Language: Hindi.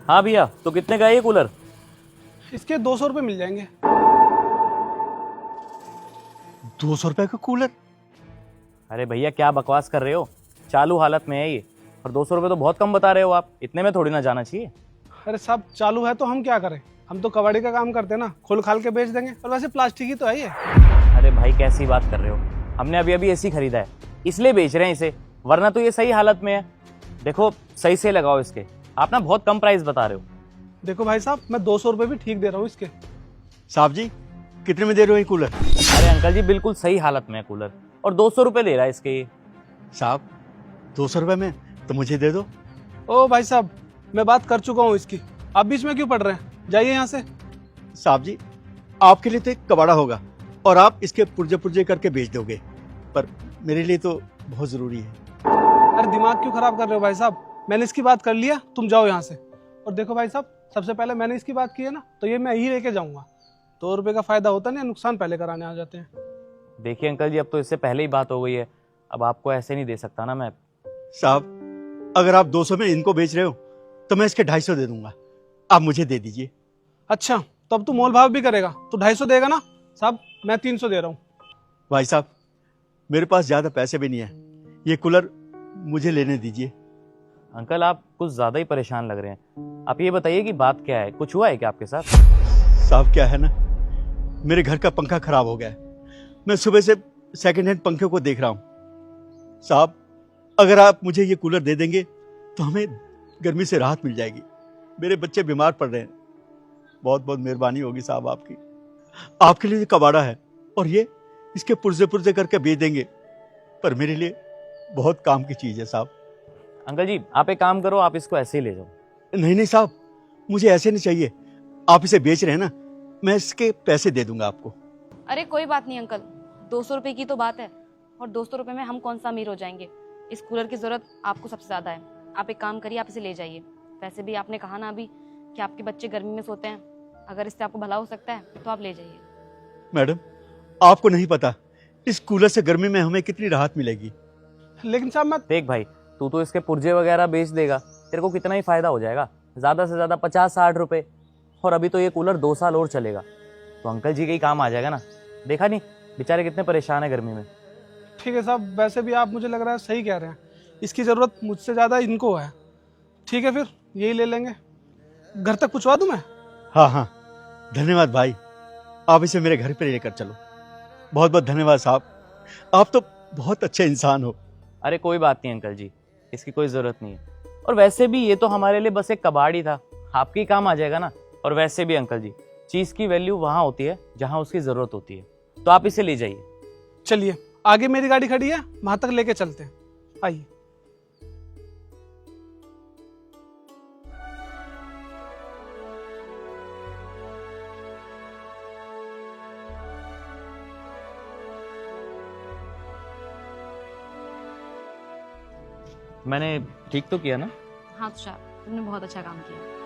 हाँ भैया, तो कितने का है ये कूलर? इसके 200 रुपये मिल जाएंगे। 200 रुपए का कूलर? अरे भैया क्या बकवास कर रहे हो, चालू हालत में है ये। और 200 रुपये तो बहुत कम बता रहे हो आप, इतने में थोड़ी ना जाना चाहिए। अरे साहब चालू है तो हम क्या करें, हम तो कबाड़ी का काम करते हैं ना, खोल खाल के बेच देंगे। और वैसे प्लास्टिक ही तो है ये। अरे भाई कैसी बात कर रहे हो, हमने अभी अभी एसी खरीदा है इसलिए बेच रहे हैं इसे, वरना तो ये सही हालत में है। देखो सही से लगाओ इसके, आप ना बहुत कम प्राइस बता रहे हो। देखो भाई साहब, मैं 200 रुपये भी ठीक दे रहा हूँ इसके। साहब जी कितने में दे रहे हो ये कूलर? अरे अंकल जी बिल्कुल सही हालत में है कूलर, और 200 रुपये ले रहा है इसके ये। साहब 200 रुपए में तो मुझे दे दो। ओ भाई साहब, मैं बात कर चुका हूँ इसकी, आप बीच में क्यों पड़ रहे हैं, जाइए यहाँ से। साहब जी आपके लिए तो एक कबाड़ा होगा और आप इसके पुर्जे पुर्जे करके बेच दोगे, पर मेरे लिए तो बहुत जरूरी है। अरे दिमाग क्यों खराब कर रहे हो भाई साहब, मैंने इसकी बात कर लिया, तुम जाओ यहाँ से। और देखो भाई साहब, सबसे पहले मैंने इसकी बात की है ना, तो ये मैं ही लेके जाऊंगा। 2 रुपये का फायदा होता नहीं, नुकसान पहले कराने आ जाते हैं। देखिए अंकल जी, अब तो इससे पहले ही बात हो गई है, अब आपको ऐसे नहीं दे सकता ना मैं। साहब अगर आप 200 में इनको बेच रहे हो तो मैं इसके 250 दे दूंगा, आप मुझे दे दीजिए। अच्छा तो अब तू मोल भाव भी करेगा, तो 250 देगा ना। साहब मैं 300 दे रहा हूँ। भाई साहब मेरे पास ज्यादा पैसे भी नहीं है, ये कूलर मुझे लेने दीजिए। अंकल आप कुछ ज्यादा ही परेशान लग रहे हैं, आप ये बताइए कि बात क्या है, कुछ हुआ है क्या आपके साथ? साहब क्या है ना, मेरे घर का पंखा खराब हो गया है, मैं सुबह से सेकंड हैंड पंखे को देख रहा हूँ। साहब अगर आप मुझे ये कूलर दे देंगे तो हमें गर्मी से राहत मिल जाएगी, मेरे बच्चे बीमार पड़ रहे हैं। बहुत बहुत मेहरबानी होगी साहब आपकी। आपके लिए ये कबाड़ा है और ये इसके पुर्जे पुर्जे करके बेच देंगे, पर मेरे लिए बहुत काम की चीज है साहब। अंकल जी आप एक काम करो, आप इसको ऐसे ही ले जाओ। नहीं नहीं साहब, मुझे ऐसे नहीं चाहिए, आप इसे बेच रहे हैं ना, मैं इसके पैसे दे दूंगा आपको। अरे कोई बात नहीं अंकल, 200 रुपये की तो बात है, और 200 रुपये में हम कौन सा अमीर हो जाएंगे। इस कूलर की ज़रूरत आपको सबसे ज़्यादा है, आप एक काम करिए, आप इसे ले जाइए। वैसे भी आपने कहा ना अभी कि आपके बच्चे गर्मी में सोते हैं, अगर इससे आपको भला हो सकता है तो आप ले जाइए। मैडम आपको नहीं पता इस कूलर से गर्मी में हमें कितनी राहत मिलेगी। लेकिन साहब मैं देख भाई, तू तो इसके पुर्जे वगैरह बेच देगा, तेरे को कितना ही फायदा हो जाएगा, ज्यादा से ज्यादा 50-60 रुपए, और अभी तो ये कूलर 2 साल और चलेगा, तो अंकल जी के ही काम आ जाएगा ना। देखा नहीं बेचारे कितने परेशान है गर्मी में। ठीक है साहब, वैसे भी आप मुझे लग रहा है सही कह रहे हैं, इसकी ज़रूरत मुझसे ज़्यादा इनको है। ठीक है फिर यही ले लेंगे, घर तक पहुँचवा दूँ मैं? हाँ हाँ धन्यवाद भाई, आप इसे मेरे घर पर लेकर चलो। बहुत बहुत धन्यवाद साहब, आप तो बहुत अच्छे इंसान हो। अरे कोई बात नहीं अंकल जी, इसकी कोई जरूरत नहीं है, और वैसे भी ये तो हमारे लिए बस एक कबाड़ ही था, आपके ही काम आ जाएगा ना। और वैसे भी अंकल जी, चीज की वैल्यू वहां होती है जहां उसकी जरूरत होती है, तो आप इसे ले जाइए। चलिए आगे मेरी गाड़ी खड़ी है, वहाँ तक लेके चलते हैं, आइए। मैंने ठीक तो किया ना? हाँ तुषार, तुमने बहुत अच्छा काम किया।